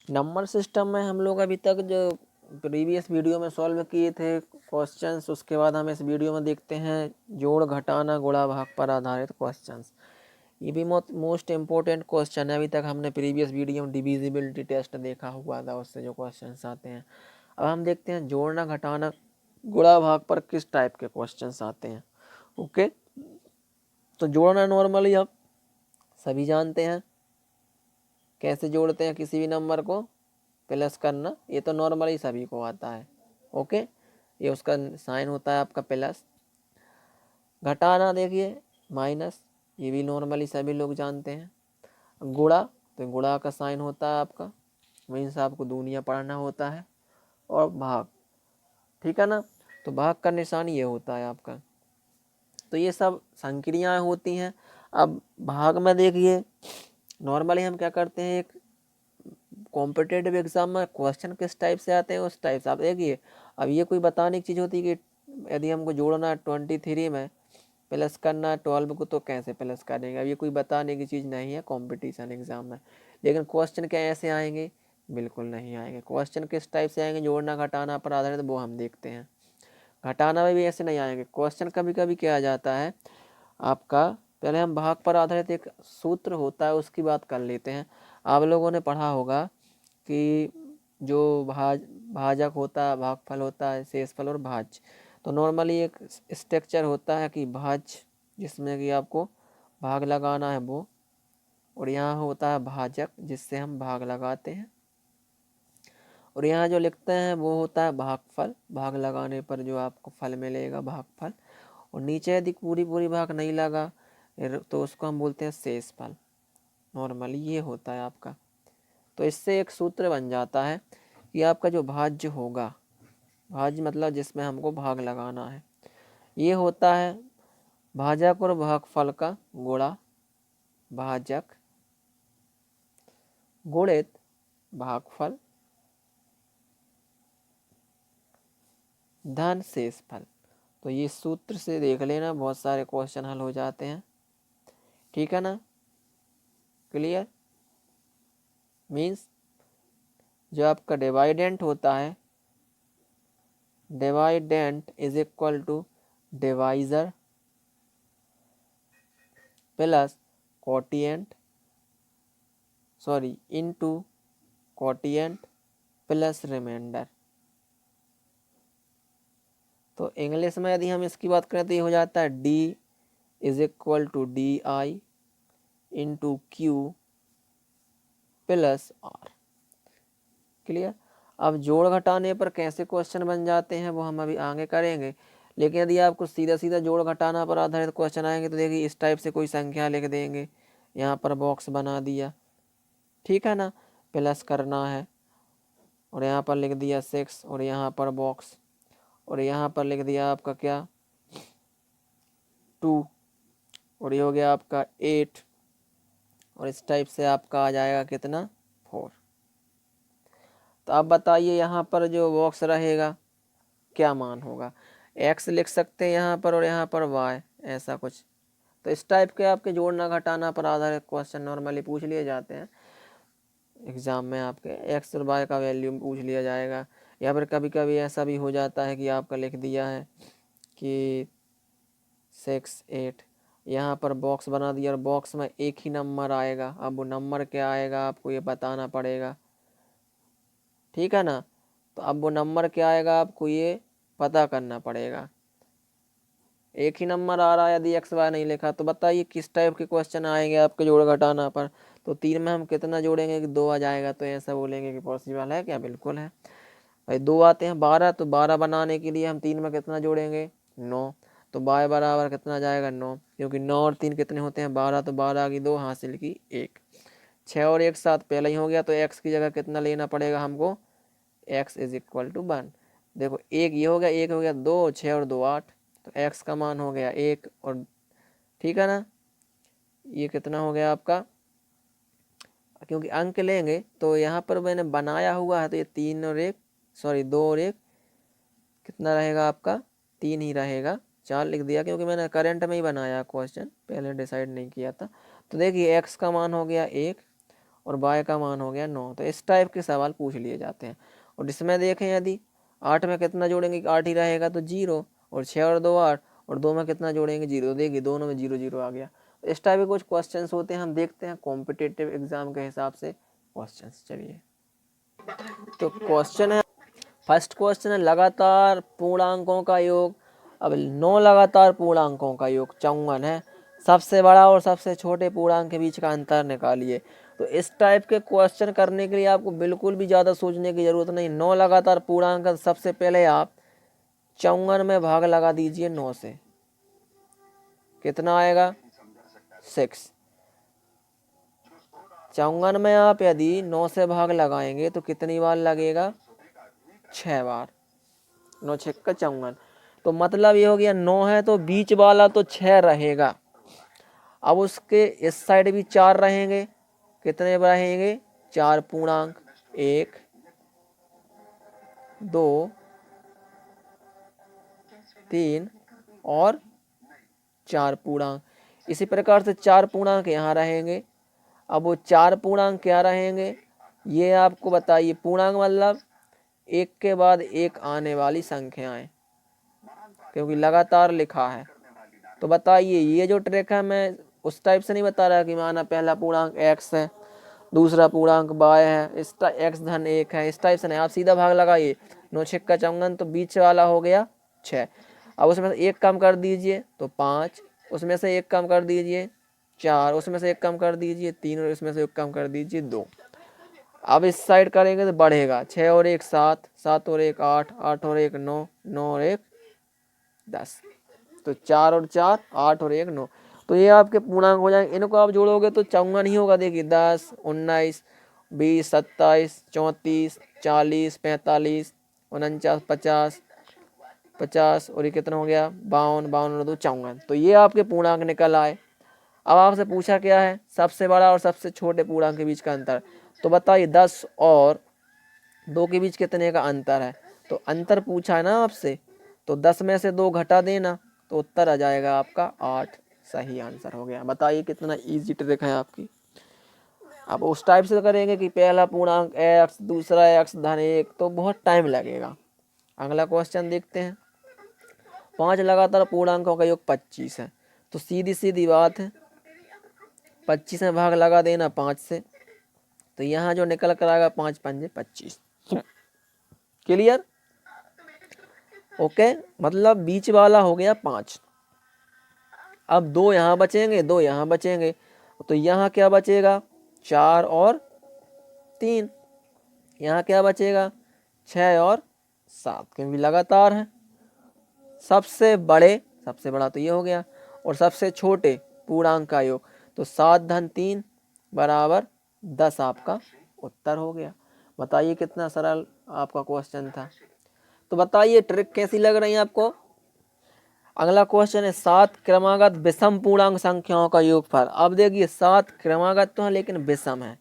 Number system में हम लोग अभी तक जो प्रीवियस वीडियो में सॉल्व किए थे क्वेश्चंस, उसके बाद हम इस वीडियो में देखते हैं जोड़ घटाना गुणा भाग पर आधारित क्वेश्चंस। ये भी मोस्ट इम्पोर्टेंट क्वेश्चन है। अभी तक हमने प्रीवियस वीडियो में डिविजिबिलिटी टेस्ट देखा हुआ था, उससे जो क्वेश्चंस आते हैं। अब हम देखते हैं जोड़ना घटाना गुणा भाग पर किस टाइप के क्वेश्चंस आते हैं। ओके, तो जोड़ना नॉर्मली आप सभी जानते हैं कैसे जोड़ते हैं किसी भी नंबर को, प्लस करना, ये तो नॉर्मली सभी को आता है। ओके, ये उसका साइन होता है आपका प्लस। घटाना देखिए माइनस, ये भी नॉर्मली सभी लोग जानते हैं। गुणा, तो गुणा का साइन होता है आपका, मीन्स आपको दूनिया पढ़ना होता है। और भाग, ठीक है ना, तो भाग का निशान ये होता है आपका। तो ये सब संक्रियाएं होती हैं। अब भाग में देखिए नॉर्मली हम क्या करते हैं, एक कॉम्पिटेटिव एग्जाम में क्वेश्चन किस टाइप से आते हैं उस टाइप से आप देखिए। अब ये कोई बताने की चीज़ होती है कि यदि हमको जोड़ना है 23 में, प्लस करना है 12 को, तो कैसे प्लस करेंगे। अब ये कोई बताने की चीज़ नहीं है कॉम्पिटिशन एग्जाम में। लेकिन क्वेश्चन क्या ऐसे आएंगे, बिल्कुल नहीं आएंगे। क्वेश्चन किस टाइप से आएंगे, जोड़ना घटाना पर आधारित, वो हम देखते हैं। घटाना में भी ऐसे नहीं आएंगे क्वेश्चन। कभी कभी क्या आ जाता है आपका, पहले हम भाग पर आधारित एक सूत्र होता है उसकी बात कर लेते हैं। आप लोगों ने पढ़ा होगा कि जो भाजक होता है, भागफल होता है, शेषफल और भाज्य। तो नॉर्मली एक स्ट्रक्चर होता है कि भाज्य, जिसमें कि आपको भाग लगाना है वो, और यहाँ होता है भाजक जिससे हम भाग लगाते हैं, और यहाँ जो लिखते हैं वो होता है भागफल, भाग लगाने पर जो आपको फल मिलेगा भागफल। और नीचे यदि पूरी पूरी भाग नहीं लगा तो उसको हम बोलते हैं शेषफल। नॉर्मली ये होता है आपका। तो इससे एक सूत्र बन जाता है कि आपका जो भाज्य होगा, भाज्य मतलब जिसमें हमको भाग लगाना है, ये होता है भाजक और भागफल का गुणा, भाजक गुणित भागफल धन शेषफल। तो ये सूत्र से देख लेना, बहुत सारे क्वेश्चन हल हो जाते हैं। ठीक है ना, क्लियर। मीन्स जो आपका डिवाइडेंट होता है, dividend is equal to divisor plus quotient, sorry into quotient plus remainder. तो इंग्लिश में यदि हम इसकी बात करें तो ये हो जाता है D is equal to D I into Q plus R. Clear. अब जोड़ घटाने पर कैसे क्वेश्चन बन जाते हैं वो हम अभी आगे करेंगे। लेकिन यदि आपको सीधा सीधा जोड़ घटाना पर आधारित क्वेश्चन आएंगे तो देखिए इस टाइप से कोई संख्या लिख देंगे, यहाँ पर बॉक्स बना दिया, ठीक है ना, प्लस करना है, और यहाँ पर लिख दिया 6, और यहाँ पर बॉक्स, और यहाँ पर लिख दिया आपका क्या 2, और ये हो गया आपका 8, और इस टाइप से आपका आ जाएगा कितना 4। तो अब बताइए यहाँ पर जो बॉक्स रहेगा क्या मान होगा। x लिख सकते हैं यहाँ पर, और यहाँ पर y, ऐसा कुछ। तो इस टाइप के आपके जोड़ना घटाना पर आधारित क्वेश्चन नॉर्मली पूछ लिए जाते हैं एग्जाम में। आपके x और y का वैल्यू पूछ लिया जाएगा, या फिर कभी कभी ऐसा भी हो जाता है कि आपका लिख दिया है कि 6 8, यहाँ पर बॉक्स बना दिया, और बॉक्स में एक ही नंबर आएगा। अब वो नंबर क्या आएगा आपको ये बताना पड़ेगा, ठीक है ना। तो अब वो नंबर क्या आएगा आपको ये पता करना पड़ेगा। एक ही नंबर आ रहा है, यदि एक्स वाई नहीं लिखा, तो बताइए किस टाइप के क्वेश्चन आएंगे आपके जोड़ घटाना पर। तो 3 में हम कितना जोड़ेंगे कि 2 आ जाएगा, तो ऐसा बोलेंगे कि पॉसिबल है क्या, बिल्कुल है भाई। 2 आते हैं 12, तो 12 बनाने के लिए हम 3 में कितना जोड़ेंगे 9, तो y बराबर कितना जाएगा 9, क्योंकि 9 और 3 कितने होते हैं 12, तो 12 की 2 हासिल की 1, 6 और 1 7 पहले ही हो गया, तो x की जगह कितना लेना पड़ेगा हमको, x इज इक्वल टू 1। देखो एक ये हो गया, एक हो गया 2, 6 और 2 8, तो x का मान हो गया 1, और ठीक है ना, ये कितना हो गया आपका, क्योंकि अंक लेंगे तो यहाँ पर मैंने बनाया हुआ है, तो ये 3 और 1, सॉरी 2 और 1 कितना रहेगा आपका 3 ही रहेगा। 4 लिख दिया क्योंकि मैंने करंट में ही बनाया क्वेश्चन, पहले डिसाइड नहीं किया था। तो देखिए x का मान हो गया 1, और y का मान हो गया 9। तो इस टाइप के सवाल पूछ लिए जाते हैं। और इसमें देखें यदि 8 में कितना जोड़ेंगे, 8 ही रहेगा तो 0, और 6 और 2 8, और 2 में कितना जोड़ेंगे 0। देखिए दोनों में 0 0 आ गया। तो इस टाइप के कुछ क्वेश्चंस होते हैं, हम देखते हैं कॉम्पिटिटिव एग्जाम के हिसाब से क्वेश्चंस। चलिए तो क्वेश्चन है, फर्स्ट क्वेश्चन है लगातार पूर्णांकों का योग। अब 9 लगातार पूर्णांकों का योग 54 है। सबसे बड़ा और सबसे छोटे पूर्णांक के बीच का अंतर निकालिए। तो इस टाइप के क्वेश्चन करने के लिए आपको बिल्कुल भी ज़्यादा सोचने की ज़रूरत नहीं। 9 लगातार पूर्णांक, सबसे पहले आप 54 में भाग लगा दीजिए 9 से, कितना आएगा 6। 54 में आप यदि 9 से भाग लगाएंगे तो कितनी बार लगेगा, 6 बार। 9 6 का 54। तो मतलब ये हो गया 9 है तो बीच वाला तो 6 रहेगा। अब उसके इस साइड भी 4 रहेंगे, कितने रहेंगे 4 पूर्णांक, 1 2 3 और 4 पूर्णांक। इसी प्रकार से 4 पूर्णांक यहाँ रहेंगे। अब वो 4 पूर्णांक क्या रहेंगे, ये आपको बताइए। पूर्णांक मतलब एक के बाद एक आने वाली संख्याएं, क्योंकि लगातार लिखा है। तो बताइए ये जो ट्रिक है, मैं उस टाइप से नहीं बता रहा कि माना पहला पूर्णांक x है, दूसरा पूर्णांक y है, इस x धन 1 है, इस टाइप से नहीं। आप सीधा भाग लगाइए। 9 6 का 54, तो बीच वाला हो गया 6। अब उसमें से एक कम कर दीजिए तो 5, उसमें से एक कम कर दीजिए 4, उसमें से एक कम कर दीजिए 3, और इसमें से एक कम कर दीजिए 2। अब इस साइड करेंगे तो बढ़ेगा, 6 और 1 7, 7 और 1 8, 8 और 1 9, 9 और 1 10। तो 4 और 4 8 और 1 9। तो ये आपके पूर्णांक हो जाएंगे। इनको आप जोड़ोगे तो 54 नहीं होगा। देखिए 10 19 20 27 34 40 45 49 50 50, और ये कितना हो गया 52, 52 और 2 54। तो ये आपके पूर्णांक निकल आए। अब आपसे पूछा क्या है, सबसे बड़ा और सबसे छोटे पूर्णांक के बीच का अंतर। तो बताइए 10 और 2 के बीच कितने का अंतर है। तो अंतर पूछा है ना आपसे, तो 10 में से 2 घटा देना तो उत्तर आ जाएगा आपका 8। सही आंसर हो गया। बताइए कितना इजी ट्रिक है आपकी। अब उस टाइप से करेंगे कि पहला पूर्णांक x, दूसरा x धन 1, तो बहुत टाइम लगेगा। अगला क्वेश्चन देखते हैं। 5 लगातार पूर्णांकों का योग 25 है। तो सीधी सीधी बात है, 25 में भाग लगा देना 5 से, तो यहाँ जो निकल कर आएगा 5 पंजे 25। Clear, okay. मतलब बीच वाला हो गया 5। अब 2 यहाँ बचेंगे, 2 यहाँ बचेंगे, तो यहाँ क्या बचेगा 4 और 3। यहाँ क्या बचेगा 6 और 7, क्योंकि लगातार है। सबसे बड़ा तो ये हो गया, और सबसे छोटे पूर्णांक का योग, तो 7 धन 3 बराबर 10 आपका उत्तर हो गया। बताइए कितना सरल आपका क्वेश्चन था। तो बताइए ट्रिक कैसी लग रही है आपको। अगला क्वेश्चन है 7 क्रमागत विषम पूर्णांक संख्याओं का योगफल। अब देखिए 7 क्रमागत तो है लेकिन विषम है।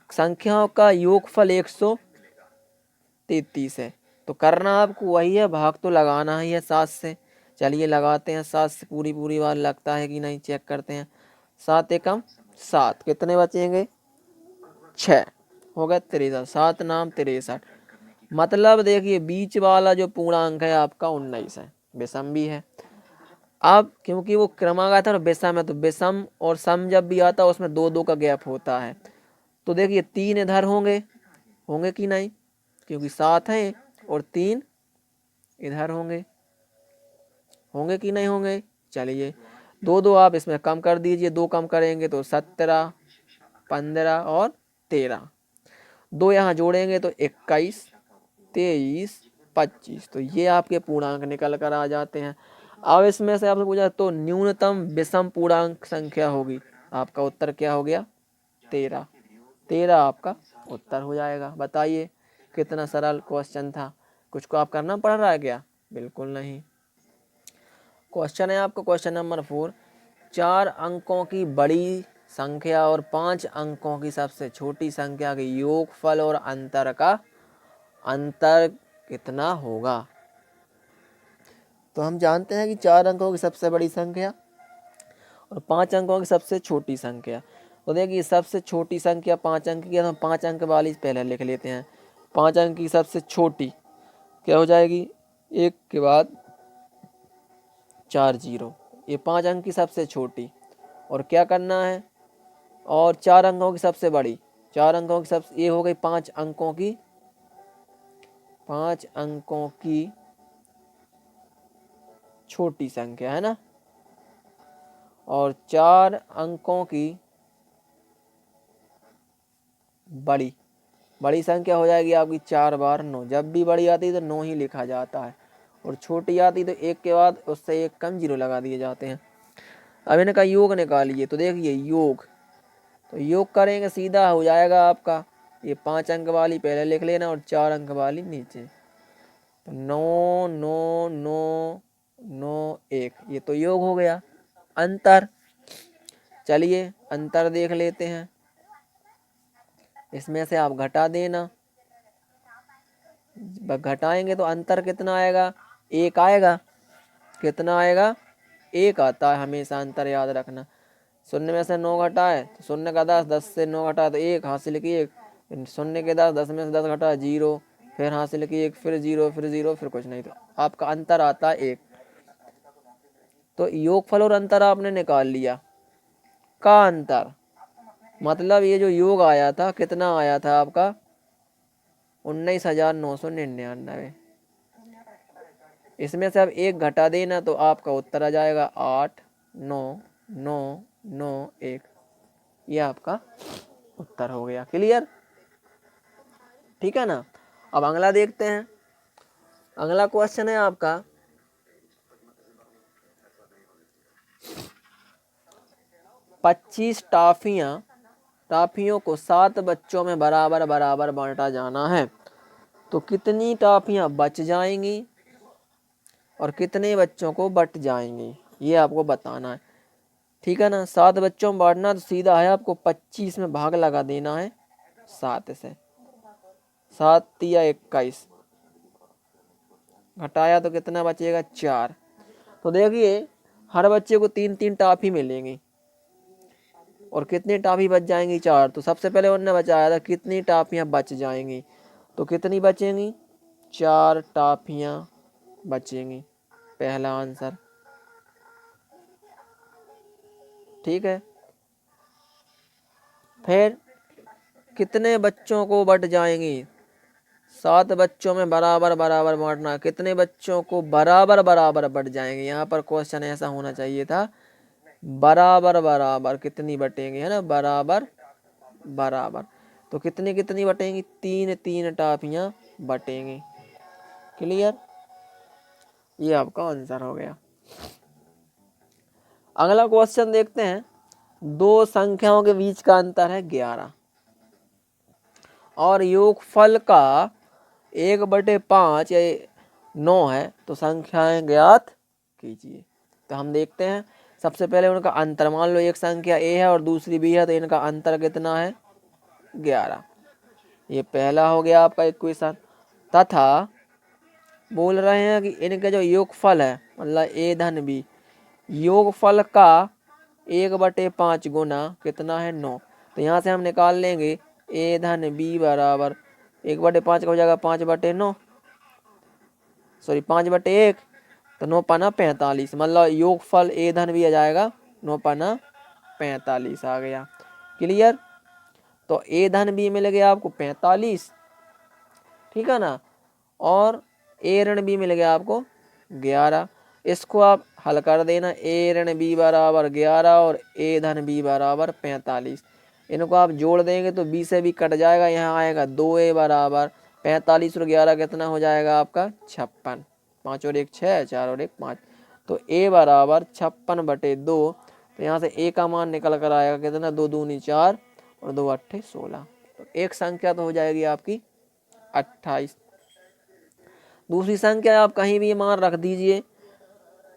संख्याओं का योगफल 133 है। तो करना आपको वही है, भाग तो लगाना ही है 7 से। चलिए लगाते हैं 7 से, पूरी बार लगता है कि नहीं चेक करते हैं। 7 एकम 7, कितने बचेंगे 6, हो गया 63। 7 नाम 63। मतलब देखिए बीच वाला जो पूर्णांक है आपका 19 है, विषम भी है। अब क्योंकि वो क्रमागत है और विषम है, तो विषम और सम जब भी आता है उसमें 2 2 का गैप होता है। तो देखिए 3 इधर होंगे कि नहीं, क्योंकि 7 है, और 3 इधर होंगे कि नहीं होंगे। चलिए 2 2 आप इसमें कम कर दीजिए, 2 कम करेंगे तो 17 15 और 13। 2 यहाँ जोड़ेंगे तो 21 23 25। तो ये आपके पूर्णांक निकल कर आ जाते हैं। अब इसमें से आपसे पूछा तो न्यूनतम विषम पूर्णांक संख्या होगी, आपका उत्तर क्या हो गया 13। 13 आपका उत्तर हो जाएगा। बताइए कितना सरल क्वेश्चन था। कुछ को आप करना पड़ रहा है क्या, बिल्कुल नहीं। क्वेश्चन है आपका क्वेश्चन नंबर 4। 4 अंकों की बड़ी संख्या और 5 अंकों की सबसे छोटी संख्या के योगफल और अंतर का अंतर कितना होगा। तो हम जानते हैं कि 4 अंकों की सबसे बड़ी संख्या और 5 अंकों की सबसे छोटी संख्या, तो देखिए सबसे छोटी संख्या 5 अंक की है, तो हम 5 अंक वाली पहले लिख लेते हैं। 5 अंक की सबसे छोटी क्या हो जाएगी, 1 के बाद 4 जीरो, ये 5 अंक की सबसे छोटी। और क्या करना है, और 4 अंकों की सबसे बड़ी, 4 अंकों की सबसे, ये हो गई 5 अंकों की, 5 अंकों की छोटी संख्या है ना, और 4 अंकों की बड़ी, बड़ी संख्या हो जाएगी आपकी 4 बार 9। जब भी बड़ी आती है तो 9 ही लिखा जाता है, और छोटी आती तो 1 के बाद उससे 1 कम जीरो लगा दिए जाते हैं। अब इनका योग निकालिए, तो देखिए योग, तो योग करेंगे सीधा हो जाएगा आपका, ये 5 अंक वाली पहले लिख लेना और 4 अंक वाली नीचे, तो 9 9 9 9 1, ये तो योग हो गया। अंतर, चलिए अंतर देख लेते हैं, इसमें से आप घटा देना, घटाएंगे तो अंतर कितना आएगा, 1 आएगा। कितना आएगा, 1 आता है हमेशा, अंतर याद रखना। शून्य में से 9 घटाए तो शून्य का 10, 10 से 9 घटाए तो 1 हासिल की 1, शून्य के 10, 10 में से 10 घटाए 0, फिर हासिल की 1, फिर 0, फिर 0, फिर कुछ नहीं, तो आपका अंतर आता है 1। तो योगफल और अंतर आपने निकाल लिया। का अंतर मतलब ये जो योग आया था कितना आया था आपका, 19,999। इसमें से अब 1 घटा देना तो आपका उत्तर आ जाएगा 8 9 9 9 1, ये आपका उत्तर हो गया। क्लियर, ठीक है ना। अब अगला देखते हैं। अगला क्वेश्चन है आपका 25 टॉफियों को 7 बच्चों में बराबर बराबर बांटा जाना है, तो कितनी टॉफियां बच जाएंगी और कितने बच्चों को बट जाएंगी, ये आपको बताना है। ठीक है ना, 7 बच्चों में बांटना तो सीधा है, आपको 25 में भाग लगा देना है 7 से, 7 या 21, घटाया तो कितना बचेगा 4। तो देखिए हर बच्चे को 3-3 टॉफी मिलेंगी और कितनी टॉफी बच जाएंगी 4। तो सबसे पहले उन्होंने बचाया था कितनी टॉफियां बच जाएंगी, तो कितनी बचेंगी, 4 टॉफियां बचेंगी, पहला आंसर। ठीक है, फिर कितने बच्चों को बट जाएंगी, 7 बच्चों में बराबर बराबर बांटना, कितने बच्चों को बराबर बराबर बट जाएंगे। यहाँ पर क्वेश्चन ऐसा होना चाहिए था, बराबर बराबर कितनी बटेंगे, है ना, बराबर बराबर। तो कितनी कितनी बटेंगी, 3-3 टॉफियां बटेंगी। क्लियर, ये आपका आंसर हो गया। अगला क्वेश्चन देखते हैं। 2 संख्याओं के बीच का अंतर है 11 और योगफल का 1/5 या 9 है, तो संख्याएं ज्ञात कीजिए। तो हम देखते हैं, सबसे पहले उनका अंतर, मान लो एक संख्या a है और दूसरी b है, तो इनका अंतर कितना है 11। ये पहला हो गया आपका इक्वेशन। तथा बोल रहे हैं कि इनके जो योगफल है, मतलब a धन b, योगफल का 1/5 गुना कितना है 9। तो यहाँ से हम निकाल लेंगे a धन b बराबर 1/5 का हो जाएगा 5/9, सॉरी 5/1, तो 9 पाना 45, मतलब योगफल a धन b आ जाएगा 9 पाना 45 आ गया। क्लियर, तो a धन b मिल गया आपको 45, ठीक है ना, और a ऋण b मिल गया आपको 11। इसको आप हल कर देना, a ऋण b बराबर 11 और a धन b बराबर 45। इनको आप जोड़ देंगे तो b से भी कट जाएगा, यहाँ आएगा 2a बराबर 45 और 11 कितना हो जाएगा आपका 56, 5 और 1 6, 4 और 1 5, तो a बराबर 56/2। तो यहाँ से a का मान निकल कर आएगा कितना, 2 दूनी 4 और 2 अट्ठे 16, तो एक संख्या तो हो जाएगी आपकी 28। दूसरी संख्या आप कहीं भी मान रख दीजिए,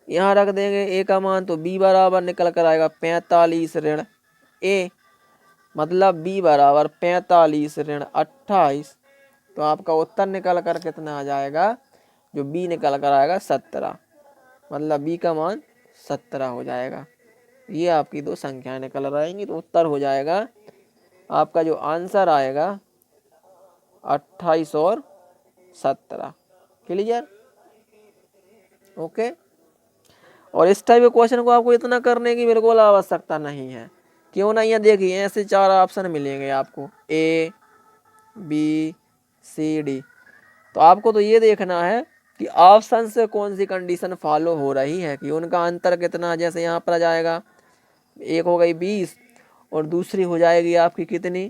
यहाँ रख देंगे a का मान, तो b बराबर निकल कर आएगा 45 ऋण a, मतलब b बराबर 45 ऋण 28। तो आपका उत्तर निकल कर कितना आ जाएगा, जो b निकल कर आएगा 17, मतलब b का मान 17 हो जाएगा। ये आपकी दो संख्याएं निकल आएंगी। तो उत्तर हो जाएगा आपका जो आंसर आएगा 28 और 17। क्लियर? ओके। और इस टाइप के क्वेश्चन को आपको इतना करने की बिल्कुल आवश्यकता नहीं है। क्यों नहीं है? देखिए ऐसे 4 ऑप्शन मिलेंगे आपको, ए बी सी डी। तो आपको तो ये देखना है कि ऑप्शन से कौन सी कंडीशन फॉलो हो रही है, कि उनका अंतर कितना। जैसे यहाँ पर आ जाएगा, एक हो गई 20 और दूसरी हो जाएगी आपकी कितनी,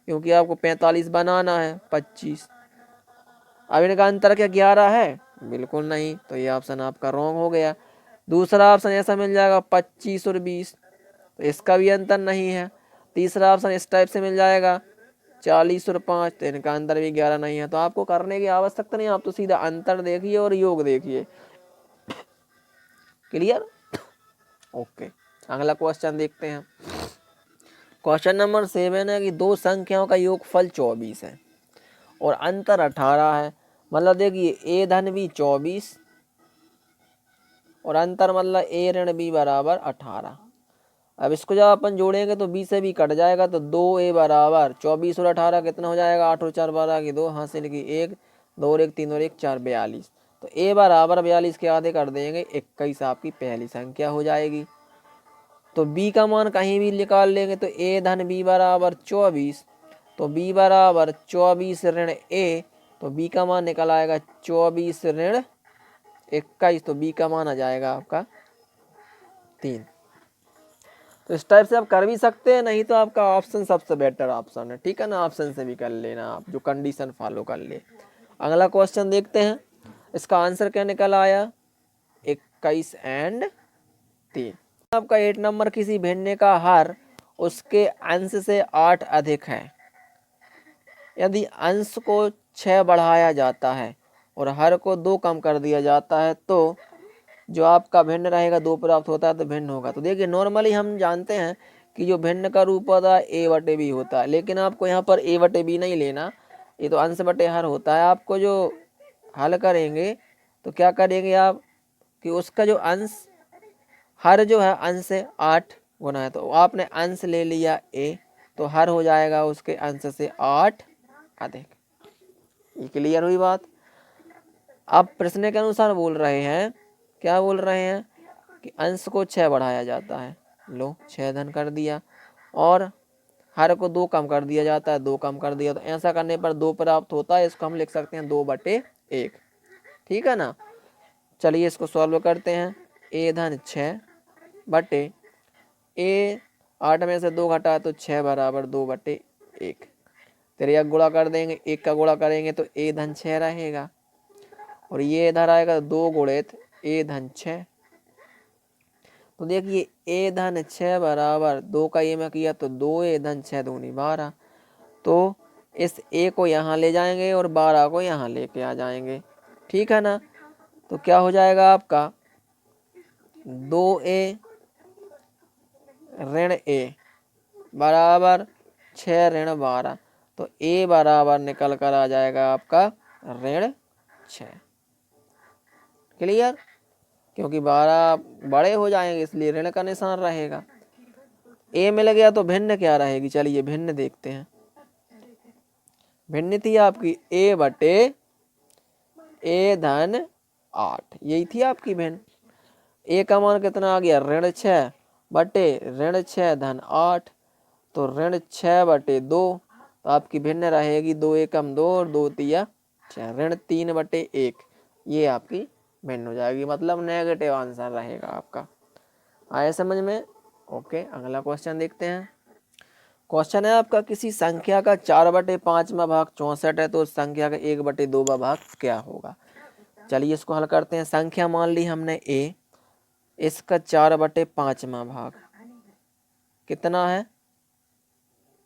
क्योंकि आपको 45 बनाना है 25। अब इनका अंतर क्या 11 है? बिल्कुल नहीं। तो ये ऑप्शन आपका रॉन्ग हो गया। दूसरा ऑप्शन ऐसा मिल जाएगा 25 और 20, तो इसका भी अंतर नहीं है। तीसरा ऑप्शन इस टाइप से मिल जाएगा 40 और 5, तो इनका अंतर भी 11 नहीं है। तो आपको करने की आवश्यकता नहीं, आप तो सीधा अंतर देखिए और योग देखिए। क्लियर? ओके। अगला क्वेश्चन देखते हैं। क्वेश्चन नंबर 7 है कि दो संख्याओं का योगफल 24 है और अंतर 18 है। मतलब देखिए ए धन बी 24 और अंतर मतलब ए ऋण बी बराबर 18। अब इसको जब अपन जोड़ेंगे तो बी से बी कट जाएगा, तो 2a बराबर 24 और 18 कितना हो जाएगा? 8 और 4 12 की 2, हासिल की 1, 2 और 1 3 और 1 4, 42। तो a बराबर 42 के आधे कर देंगे 21, आपकी पहली संख्या हो जाएगी। तो b का मान कहीं भी निकाल लेंगे तो a धन b बराबर 24, तो b बराबर 24 ऋण a, तो b का मान निकल आएगा 24 ऋण 21, तो b का मान आ जाएगा आपका 3। तो इस टाइप से आप कर भी सकते हैं, नहीं तो आपका ऑप्शन सबसे बेटर ऑप्शन है। ठीक है ना? ऑप्शन से भी कर लेना आप, जो कंडीशन फॉलो कर ले। अगला क्वेश्चन देखते हैं। इसका आंसर क्या निकल आया? 21 और 3। आपका 8 नंबर, किसी भिन्न का हर उसके अंश से 8 अधिक है। यदि अंश को 6 बढ़ाया जाता है और हर को 2 कम कर दिया जाता है तो जो आपका भिन्न रहेगा 2 प्राप्त होता है, तो भिन्न होगा। तो देखिए नॉर्मली हम जानते हैं कि जो भिन्न का रूप होता है ए बटे बी होता है, लेकिन आपको यहाँ पर ए बटे बी नहीं लेना, ये तो अंश बटे हर होता है। आपको जो हल करेंगे तो क्या करेंगे आप, कि उसका जो अंश, हर जो है अंश से 8 गुना है, तो आपने अंश ले लिया ए, तो हर हो जाएगा उसके अंश से 8 अधिक। ये क्लियर हुई बात? आप प्रश्न के अनुसार बोल रहे हैं, क्या बोल रहे हैं कि अंश को 6 बढ़ाया जाता है, लो 6 धन कर दिया, और हर को 2 कम कर दिया जाता है, 2 कम कर दिया, तो ऐसा करने पर 2 प्राप्त होता है। इसको हम लिख सकते हैं 2/1। ठीक है ना? चलिए इसको सॉल्व करते हैं। ए धन 6 बटे ए, 8 में से 2 घटा तो 6 बराबर 2/1। तेरे गुणा कर देंगे, 1 का गुणा करेंगे तो ए धन 6 रहेगा, और ये इधर आएगा 2 गुणित ए धन 6। तो देखिए ए धन 6 बराबर 2 का ये में किया तो 2 धन 6 दूनी 12। तो इस ए को यहाँ ले जाएंगे और 12 को यहाँ लेके आ जाएंगे। ठीक है ना? तो क्या हो जाएगा आपका 2a ऋण ए बराबर 6 ऋण 12, तो ए बराबर निकल कर आ जाएगा आपका ऋण 6। क्लियर? क्योंकि 12 बड़े हो जाएंगे इसलिए ऋण का निशान रहेगा। ए मिल गया तो भिन्न क्या रहेगी? चलिए भिन्न देखते हैं। भिन्न थी आपकी ए बटे ए धन 8, यही थी आपकी भिन्न। ए का मान कितना आ गया? ऋण 6 बटे ऋण 6 धन 8, तो ऋण 6 बटे 2, तो आपकी भिन्न रहेगी 2 एकम 2 और 2 तिया 6, ऋण 3/1। ये आपकी भिन्न हो जाएगी, मतलब नेगेटिव आंसर रहेगा आपका। आया समझ में? ओके। अगला क्वेश्चन देखते हैं। क्वेश्चन है आपका, किसी संख्या का 4/5वां भाग 64 है, तो उस संख्या का 1/2वां भाग क्या होगा? चलिए इसको हल करते हैं। संख्या मान ली हमने ए, इसका 4/5वां भाग कितना है?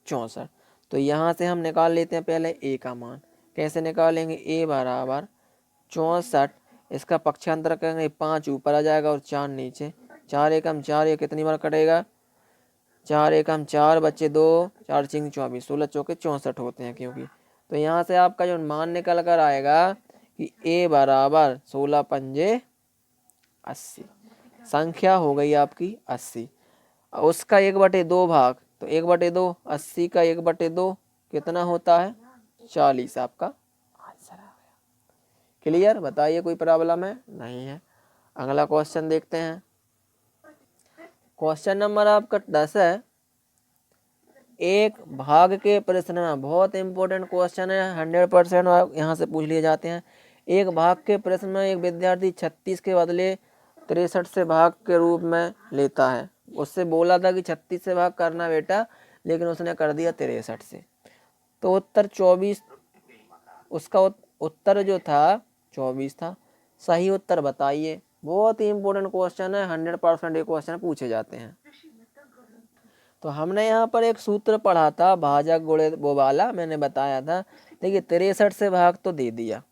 64। तो यहाँ से हम निकाल लेते हैं पहले ए का मान। कैसे निकालेंगे? ए बराबर 64, इसका पक्षांतर करेंगे 5 ऊपर आ जाएगा और 4 नीचे, 4 एकम 4, ये कितनी बार कटेगा? 4 एकम 4 बच्चे 2, 4 चिंग 24, 16 चौके 64 होते हैं क्योंकि। तो यहाँ से आपका जो मान निकल कर आएगा कि ए बराबर 16 पंजे 80, संख्या हो गई आपकी 80। उसका 1/2 भाग, तो 1/2 80 का 1/2 कितना होता है 40। आपका आंसर आ गया। क्लियर? बताइए कोई प्रॉब्लम है? नहीं है। अगला क्वेश्चन देखते हैं। क्वेश्चन नंबर आपका 10 है। एक भाग के प्रश्न में, बहुत इंपॉर्टेंट क्वेश्चन है, 100% यहाँ से पूछ लिए जाते हैं। एक भाग के प्रश्न में एक विद्यार्थी 36 के बदले 63 से भाग के रूप में लेता है। उससे बोला था कि 36 से भाग करना बेटा, लेकिन उसने कर दिया 63 से। तो उत्तर 24, उसका उत्तर जो था 24 था। सही उत्तर बताइए। बहुत ही इंपॉर्टेंट क्वेश्चन है, 100% ये क्वेश्चन पूछे जाते हैं। तो हमने यहाँ पर एक सूत्र पढ़ा था, भाजक गुणे वो वाला मैंने बताया था। देखिए 63 से भाग तो दे दिया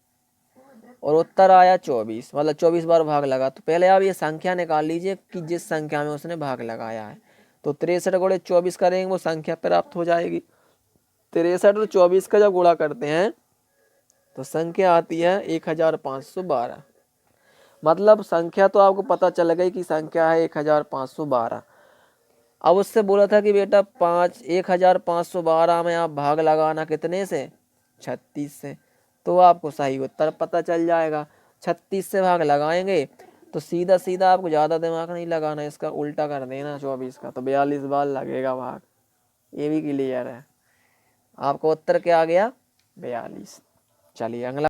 और उत्तर आया 24, मतलब 24 बार भाग लगा। तो पहले आप ये संख्या निकाल लीजिए कि जिस संख्या में उसने भाग लगाया है। तो 63 गुणे 24 करेंगे, वो संख्या प्राप्त हो जाएगी। 63 और 24 का जब गुणा करते हैं तो संख्या आती है 1512। मतलब संख्या तो आपको पता चल गई कि संख्या है 1512। अब उससे बोला था कि बेटा 1512 में आप भाग लगाना कितने से 36 से। तो आपको सही उत्तर पता चल जाएगा। 36 से भाग लगाएंगे तो सीधा सीधा, आपको ज़्यादा दिमाग नहीं लगाना, इसका उल्टा कर देना 24 का, तो 42 बार लगेगा भाग। ये भी क्लियर है। आपको उत्तर क्या आ गया 42। चलिए अगला